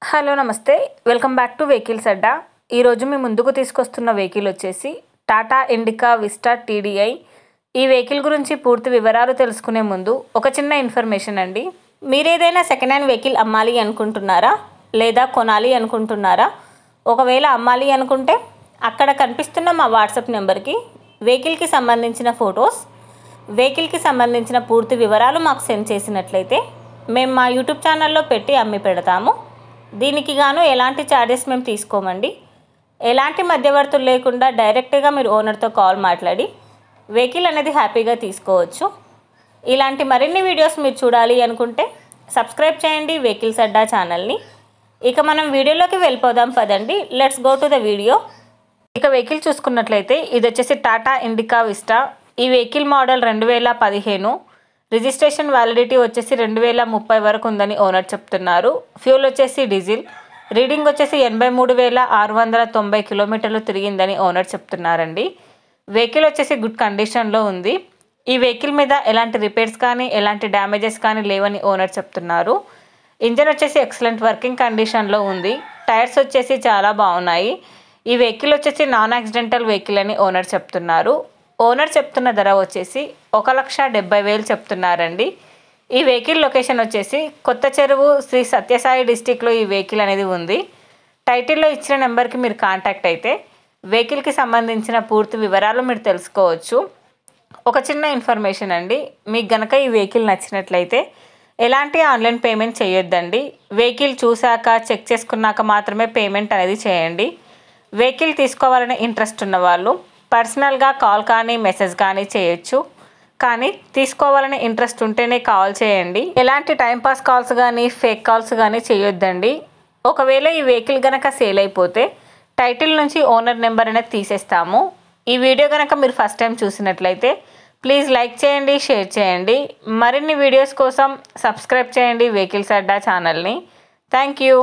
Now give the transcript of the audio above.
Hello నమస్తే welcome back to vehicles అడ్డా. ఈరోజు మీ ముందుకు తీసుకొస్తున్న వెహికల్ వచ్చేసి టాటా ఇండికా విస్టా టీడీఐ. ఈ వెహికల్ గురించి పూర్తి వివరాలు తెలుసుకునే ముందు ఒక చిన్న ఇన్ఫర్మేషన్ అండి. మీరు ఏదైనా సెకండ్ హ్యాండ్ వెహికల్ అమ్మాలి అనుకుంటున్నారా లేదా కొనాలి అనుకుంటున్నారా? ఒకవేళ అమ్మాలి అనుకుంటే అక్కడ కనిపిస్తున్న మా వాట్సాప్ నెంబర్కి వెహికల్కి సంబంధించిన ఫొటోస్, వెహికల్కి సంబంధించిన పూర్తి వివరాలు మాకు సెండ్ చేసినట్లయితే మేము మా యూట్యూబ్ ఛానల్లో పెట్టి అమ్మి పెడతాము. దీనికి గాను ఎలాంటి ఛార్జెస్ మేము తీసుకోమండి. ఎలాంటి మధ్యవర్తులు లేకుండా డైరెక్ట్గా మీరు ఓనర్తో కాల్ మాట్లాడి వెహికల్ అనేది హ్యాపీగా తీసుకోవచ్చు. ఇలాంటి మరిన్ని వీడియోస్ మీరు చూడాలి అనుకుంటే సబ్స్క్రైబ్ చేయండి వెహికల్స్ అడ్డా ఛానల్ని. ఇక మనం వీడియోలోకి వెళ్ళిపోదాం పదండి. Let's go to the video. ఇక వెహికల్ చూసుకున్నట్లయితే ఇది వచ్చేసి టాటా ఇండికా విస్టా. ఈ వెహికల్ మోడల్ 2015. రిజిస్ట్రేషన్ వ్యాలిడిటీ వచ్చేసి 2030 వరకు ఉందని ఓనర్ చెప్తున్నారు. ఫ్యూల్ వచ్చేసి డీజిల్. రీడింగ్ వచ్చేసి 83,690 కిలోమీటర్లు తిరిగిందని ఓనర్ చెప్తున్నారండి. వెహికల్ వచ్చేసి గుడ్ కండిషన్లో ఉంది. ఈ వెహికల్ మీద ఎలాంటి రిపేర్స్ కానీ ఎలాంటి డ్యామేజెస్ కానీ లేవని ఓనర్ చెప్తున్నారు. ఇంజన్ వచ్చేసి ఎక్సలెంట్ వర్కింగ్ కండిషన్లో ఉంది. టైర్స్ వచ్చేసి చాలా బాగున్నాయి. ఈ వెహికల్ వచ్చేసి నాన్ యాక్సిడెంటల్ వెహికల్ అని ఓనర్ చెప్తున్నారు. ఓనర్ చెప్తున్న ధర వచ్చేసి 1,70,000 చెప్తున్నారండి. ఈ వెహికల్ లొకేషన్ వచ్చేసి కొత్త చెరువు శ్రీ సత్యసాయి డిస్టిక్లో ఈ వెహికల్ అనేది ఉంది. టైటిల్లో ఇచ్చిన నెంబర్కి మీరు కాంటాక్ట్ అయితే వెహికల్కి సంబంధించిన పూర్తి వివరాలు మీరు తెలుసుకోవచ్చు. ఒక చిన్న ఇన్ఫర్మేషన్ అండి, మీకు గనక ఈ వెహికల్ నచ్చినట్లయితే ఎలాంటి ఆన్లైన్ పేమెంట్ చేయొద్దండి. వెహికల్ చూశాక చెక్ చేసుకున్నాక మాత్రమే పేమెంట్ అనేది చేయండి. వెహికల్ తీసుకోవాలనే ఇంట్రెస్ట్ ఉన్న వాళ్ళు పర్సనల్గా కాల్ కానీ మెసేజ్ కానీ చేయొచ్చు. కానీ తీసుకోవాలనే ఇంట్రెస్ట్ ఉంటేనే కాల్ చేయండి. ఎలాంటి టైంపాస్ కాల్స్ కానీ ఫేక్ కాల్స్ కానీ చేయొద్దండి. ఒకవేళ ఈ వెహికల్ కనుక సేల్ అయిపోతే టైటిల్ నుంచి ఓనర్ నెంబర్ అనేది తీసేస్తాము. ఈ వీడియో కనుక మీరు ఫస్ట్ టైం చూసినట్లయితే ప్లీజ్ లైక్ చేయండి, షేర్ చేయండి. మరిన్ని వీడియోస్ కోసం సబ్స్క్రైబ్ చేయండి వెహికల్స్ అడ్డా ఛానల్ని. Thank you.